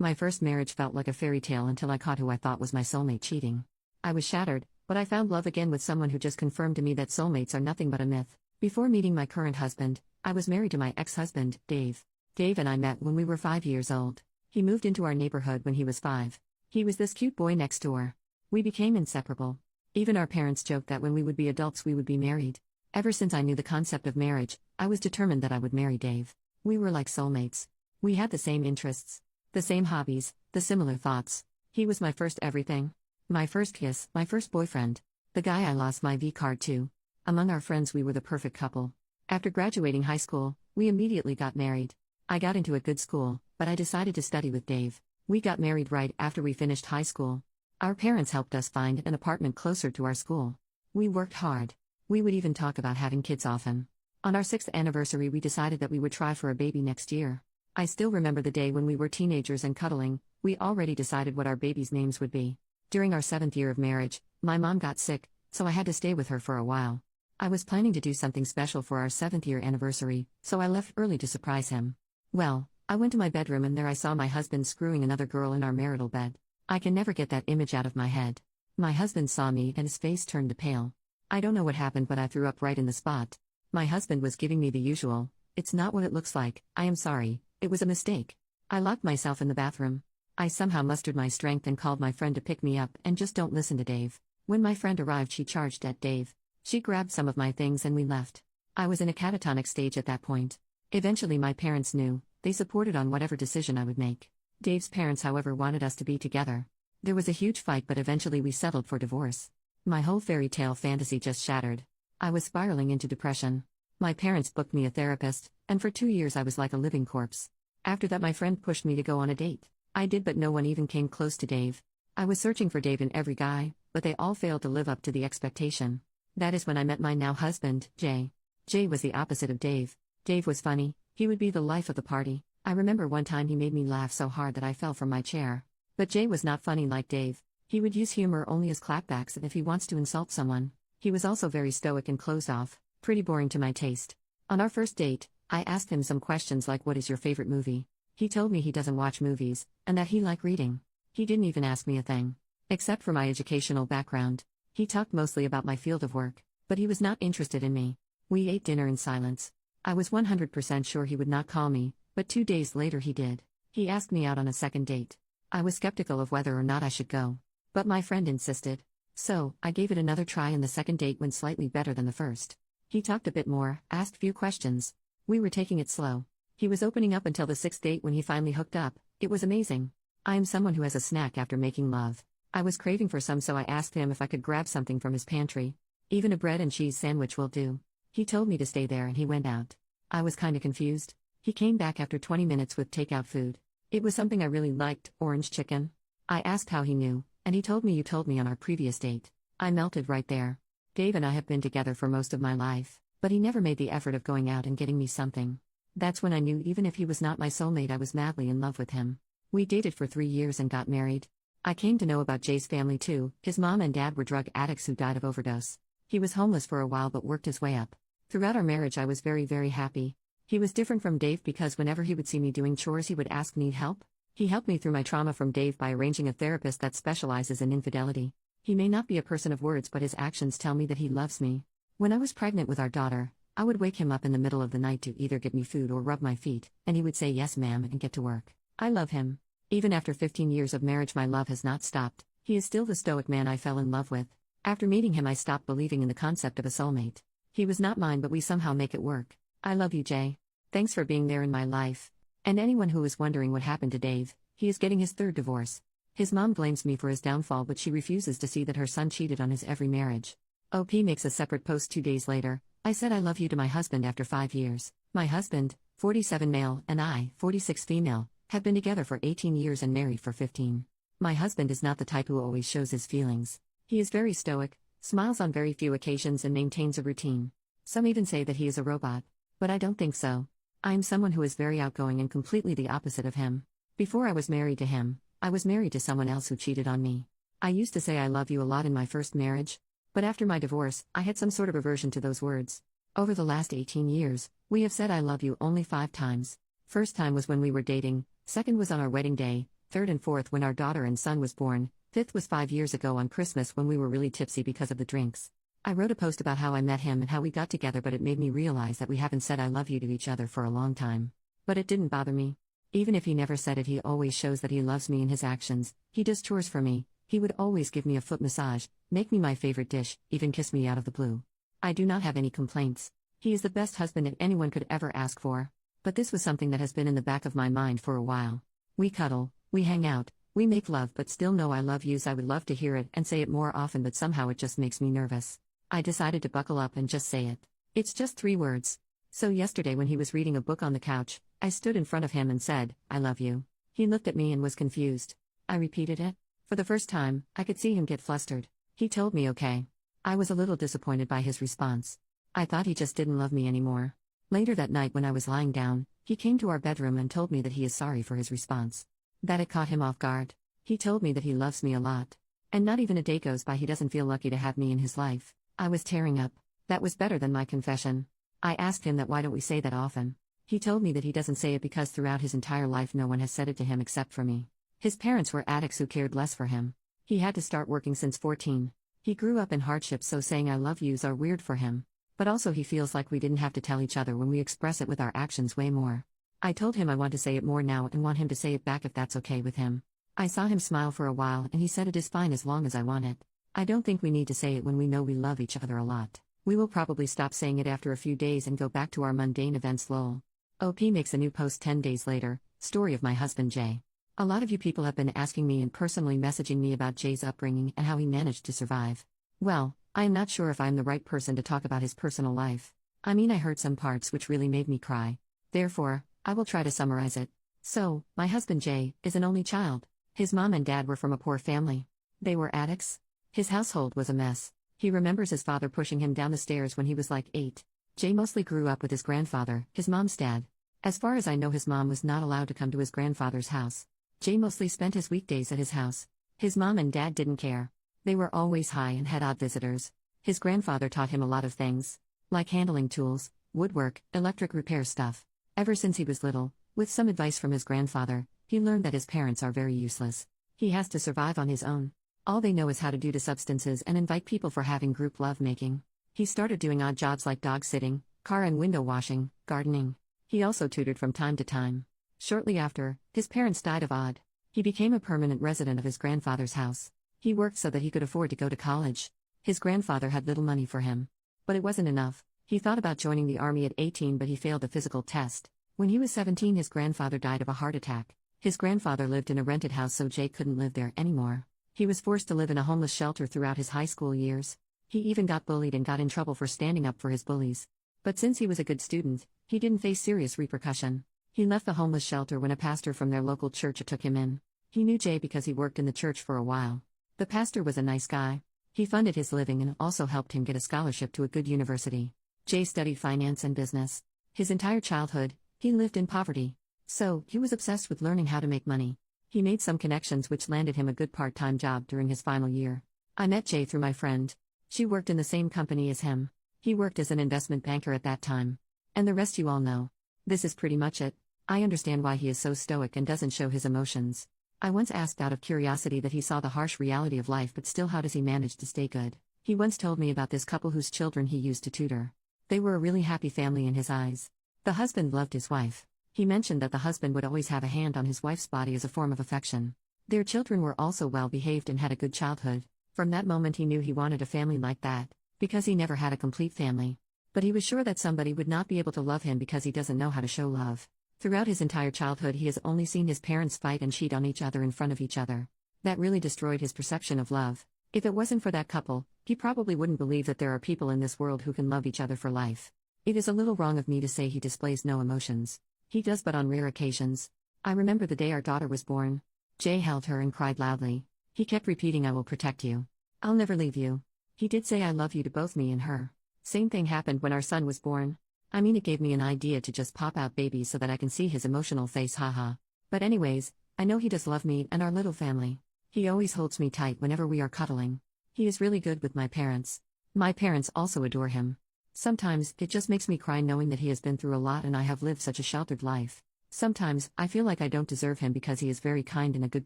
My first marriage felt like a fairy tale until I caught who I thought was my soulmate cheating. I was shattered, but I found love again with someone who just confirmed to me that soulmates are nothing but a myth. Before meeting my current husband, I was married to my ex-husband, Dave. Dave and I met when we were 5 years old. He moved into our neighborhood when he was 5. He was this cute boy next door. We became inseparable. Even our parents joked that when we would be adults we would be married. Ever since I knew the concept of marriage, I was determined that I would marry Dave. We were like soulmates. We had the same interests, the same hobbies, the similar thoughts. He was my first everything. My first kiss, my first boyfriend. The guy I lost my V card to. Among our friends we were the perfect couple. After graduating high school, we immediately got married. I got into a good school, but I decided to study with Dave. We got married right after we finished high school. Our parents helped us find an apartment closer to our school. We worked hard. We would even talk about having kids often. On our 6th anniversary we decided that we would try for a baby next year. I still remember the day when we were teenagers and cuddling. We already decided what our babies' names would be. During our 7th year of marriage, my mom got sick, so I had to stay with her for a while. I was planning to do something special for our 7th year anniversary, so I left early to surprise him. Well, I went to my bedroom and there I saw my husband screwing another girl in our marital bed. I can never get that image out of my head. My husband saw me and his face turned pale. I don't know what happened, but I threw up right in the spot. My husband was giving me the usual, "It's not what it looks like, I am sorry, it was a mistake." I locked myself in the bathroom. I somehow mustered my strength and called my friend to pick me up and just don't listen to Dave. When my friend arrived she charged at Dave. She grabbed some of my things and we left. I was in a catatonic stage at that point. Eventually my parents knew. They supported on whatever decision I would make. Dave's parents however wanted us to be together. There was a huge fight but eventually we settled for divorce. My whole fairy tale fantasy just shattered. I was spiraling into depression. My parents booked me a therapist, and for 2 years I was like a living corpse. After that my friend pushed me to go on a date. I did, but no one even came close to Dave. I was searching for Dave in every guy, but they all failed to live up to the expectation. That is when I met my now husband, Jay. Jay was the opposite of Dave. Dave was funny, he would be the life of the party. I remember one time he made me laugh so hard that I fell from my chair. But Jay was not funny like Dave. He would use humor only as clapbacks and if he wants to insult someone. He was also very stoic and closed off, pretty boring to my taste. On our first date, I asked him some questions like, "What is your favorite movie?" He told me he doesn't watch movies, and that he liked reading. He didn't even ask me a thing. Except for my educational background. He talked mostly about my field of work, but he was not interested in me. We ate dinner in silence. I was 100% sure he would not call me, but 2 days later he did. He asked me out on a second date. I was skeptical of whether or not I should go. But my friend insisted. So, I gave it another try and the second date went slightly better than the first. He talked a bit more, asked few questions. We were taking it slow. He was opening up until the 6th date when he finally hooked up. It was amazing. I am someone who has a snack after making love. I was craving for some, so I asked him if I could grab something from his pantry. Even a bread and cheese sandwich will do. He told me to stay there and he went out. I was kinda confused. He came back after 20 minutes with takeout food. It was something I really liked, orange chicken. I asked how he knew, and he told me, "You told me on our previous date." I melted right there. Dave and I have been together for most of my life, but he never made the effort of going out and getting me something. That's when I knew even if he was not my soulmate I was madly in love with him. We dated for 3 years and got married. I came to know about Jay's family too. His mom and dad were drug addicts who died of overdose. He was homeless for a while but worked his way up. Throughout our marriage I was very, very happy. He was different from Dave because whenever he would see me doing chores he would ask, "Need help?" He helped me through my trauma from Dave by arranging a therapist that specializes in infidelity. He may not be a person of words but his actions tell me that he loves me. When I was pregnant with our daughter, I would wake him up in the middle of the night to either get me food or rub my feet, and he would say yes ma'am and get to work. I love him. Even after 15 years of marriage my love has not stopped. He is still the stoic man I fell in love with. After meeting him I stopped believing in the concept of a soulmate. He was not mine but we somehow make it work. I love you, Jay. Thanks for being there in my life. And anyone who is wondering what happened to Dave, he is getting his 3rd divorce. His mom blames me for his downfall but she refuses to see that her son cheated on his every marriage. OP makes a separate post 2 days later. I said I love you to my husband after 5 years. My husband, 47 male, and I, 46 female, have been together for 18 years and married for 15. My husband is not the type who always shows his feelings. He is very stoic, smiles on very few occasions and maintains a routine. Some even say that he is a robot. But I don't think so. I am someone who is very outgoing and completely the opposite of him. Before I was married to him, I was married to someone else who cheated on me. I used to say I love you a lot in my first marriage. But after my divorce, I had some sort of aversion to those words. Over the last 18 years, we have said I love you only 5 times. First time was when we were dating, second was on our wedding day, third and fourth when our daughter and son was born, fifth was 5 years ago on Christmas when we were really tipsy because of the drinks. I wrote a post about how I met him and how we got together, but it made me realize that we haven't said I love you to each other for a long time. But it didn't bother me. Even if he never said it, he always shows that he loves me in his actions. He does chores for me, he would always give me a foot massage, make me my favorite dish, even kiss me out of the blue. I do not have any complaints. He is the best husband that anyone could ever ask for. But this was something that has been in the back of my mind for a while. We cuddle, we hang out, we make love, but still no I love yous. I would love to hear it and say it more often, but somehow it just makes me nervous. I decided to buckle up and just say it. It's just 3 words. So yesterday when he was reading a book on the couch, I stood in front of him and said, I love you. He looked at me and was confused. I repeated it. For the first time, I could see him get flustered. He told me okay. I was a little disappointed by his response. I thought he just didn't love me anymore. Later that night when I was lying down, he came to our bedroom and told me that he is sorry for his response. That it caught him off guard. He told me that he loves me a lot. And not even a day goes by he doesn't feel lucky to have me in his life. I was tearing up. That was better than my confession. I asked him that why don't we say that often. He told me that he doesn't say it because throughout his entire life no one has said it to him except for me. His parents were addicts who cared less for him. He had to start working since 14. He grew up in hardship, so saying I love yous are weird for him. But also he feels like we didn't have to tell each other when we express it with our actions way more. I told him I want to say it more now and want him to say it back if that's okay with him. I saw him smile for a while and he said it is fine as long as I want it. I don't think we need to say it when we know we love each other a lot. We will probably stop saying it after a few days and go back to our mundane events lol. OP makes a new post 10 days later, story of my husband Jay. A lot of you people have been asking me and personally messaging me about Jay's upbringing and how he managed to survive. Well, I am not sure if I am the right person to talk about his personal life. I mean, I heard some parts which really made me cry. Therefore, I will try to summarize it. So, my husband Jay is an only child. His mom and dad were from a poor family. They were addicts. His household was a mess. He remembers his father pushing him down the stairs when he was like 8. Jay mostly grew up with his grandfather, his mom's dad. As far as I know, his mom was not allowed to come to his grandfather's house. Jay mostly spent his weekdays at his house. His mom and dad didn't care. They were always high and had odd visitors. His grandfather taught him a lot of things, like handling tools, woodwork, electric repair stuff. Ever since he was little, with some advice from his grandfather, he learned that his parents are very useless. He has to survive on his own. All they know is how to do to substances and invite people for having group lovemaking. He started doing odd jobs like dog sitting, car and window washing, gardening. He also tutored from time to time. Shortly after, his parents died of odd. He became a permanent resident of his grandfather's house. He worked so that he could afford to go to college. His grandfather had little money for him. But it wasn't enough. He thought about joining the army at 18, but he failed the physical test. When he was 17, his grandfather died of a heart attack. His grandfather lived in a rented house, so Jay couldn't live there anymore. He was forced to live in a homeless shelter throughout his high school years. He even got bullied and got in trouble for standing up for his bullies. But since he was a good student, he didn't face serious repercussion. He left the homeless shelter when a pastor from their local church took him in. He knew Jay because he worked in the church for a while. The pastor was a nice guy. He funded his living and also helped him get a scholarship to a good university. Jay studied finance and business. His entire childhood, he lived in poverty. So, he was obsessed with learning how to make money. He made some connections which landed him a good part-time job during his final year. I met Jay through my friend. She worked in the same company as him. He worked as an investment banker at that time. And the rest you all know. This is pretty much it. I understand why he is so stoic and doesn't show his emotions. I once asked out of curiosity that he saw the harsh reality of life, but still how does he manage to stay good? He once told me about this couple whose children he used to tutor. They were a really happy family in his eyes. The husband loved his wife. He mentioned that the husband would always have a hand on his wife's body as a form of affection. Their children were also well behaved and had a good childhood. From that moment he knew he wanted a family like that, because he never had a complete family. But he was sure that somebody would not be able to love him because he doesn't know how to show love. Throughout his entire childhood he has only seen his parents fight and cheat on each other in front of each other. That really destroyed his perception of love. If it wasn't for that couple, he probably wouldn't believe that there are people in this world who can love each other for life. It is a little wrong of me to say he displays no emotions. He does, but on rare occasions. I remember the day our daughter was born. Jay held her and cried loudly. He kept repeating, I will protect you. I'll never leave you. He did say I love you to both me and her. Same thing happened when our son was born. I mean, it gave me an idea to just pop out babies so that I can see his emotional face, haha. But anyways, I know he does love me and our little family. He always holds me tight whenever we are cuddling. He is really good with my parents. My parents also adore him. Sometimes, it just makes me cry knowing that he has been through a lot and I have lived such a sheltered life. Sometimes, I feel like I don't deserve him because he is very kind and a good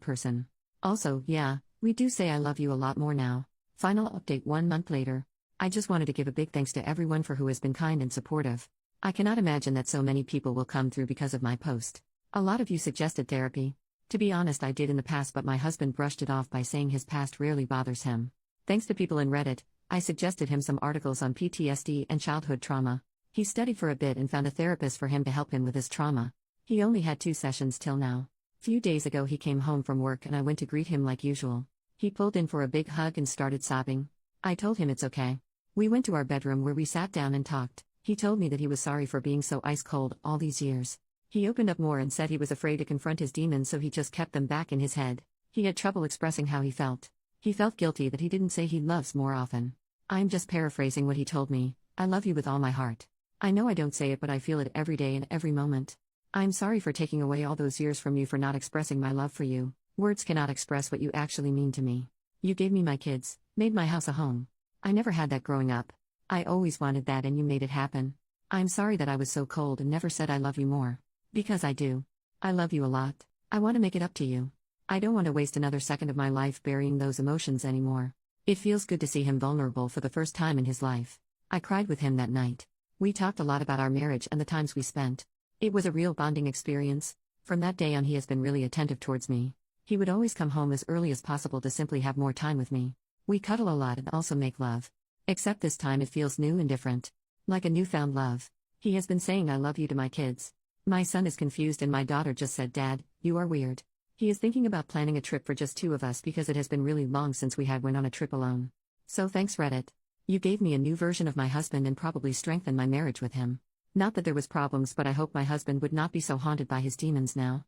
person. Also, yeah, we do say I love you a lot more now. Final update 1 month later. I just wanted to give a big thanks to everyone for who has been kind and supportive. I cannot imagine that so many people will come through because of my post. A lot of you suggested therapy. To be honest, I did in the past, but my husband brushed it off by saying his past rarely bothers him. Thanks to people in Reddit, I suggested him some articles on PTSD and childhood trauma. He studied for a bit and found a therapist for him to help him with his trauma. He only had 2 sessions till now. Few days ago he came home from work and I went to greet him like usual. He pulled in for a big hug and started sobbing. I told him it's okay. We went to our bedroom where we sat down and talked. He told me that he was sorry for being so ice cold all these years. He opened up more and said he was afraid to confront his demons, so he just kept them back in his head. He had trouble expressing how he felt. He felt guilty that he didn't say he loves more often. I'm just paraphrasing what he told me. I love you with all my heart. I know I don't say it, but I feel it every day and every moment. I'm sorry for taking away all those years from you, for not expressing my love for you. Words cannot express what you actually mean to me. You gave me my kids, made my house a home. I never had that growing up. I always wanted that and you made it happen. I'm sorry that I was so cold and never said I love you more. Because I do. I love you a lot. I want to make it up to you. I don't want to waste another second of my life burying those emotions anymore. It feels good to see him vulnerable for the first time in his life. I cried with him that night. We talked a lot about our marriage and the times we spent. It was a real bonding experience. From that day on, he has been really attentive towards me. He would always come home as early as possible to simply have more time with me. We cuddle a lot and also make love. Except this time it feels new and different. Like a newfound love. He has been saying I love you to my kids. My son is confused and my daughter just said, "Dad, you are weird." He is thinking about planning a trip for just 2 of us because it has been really long since we had went on a trip alone. So thanks, Reddit. You gave me a new version of my husband and probably strengthened my marriage with him. Not that there was problems, but I hope my husband would not be so haunted by his demons now.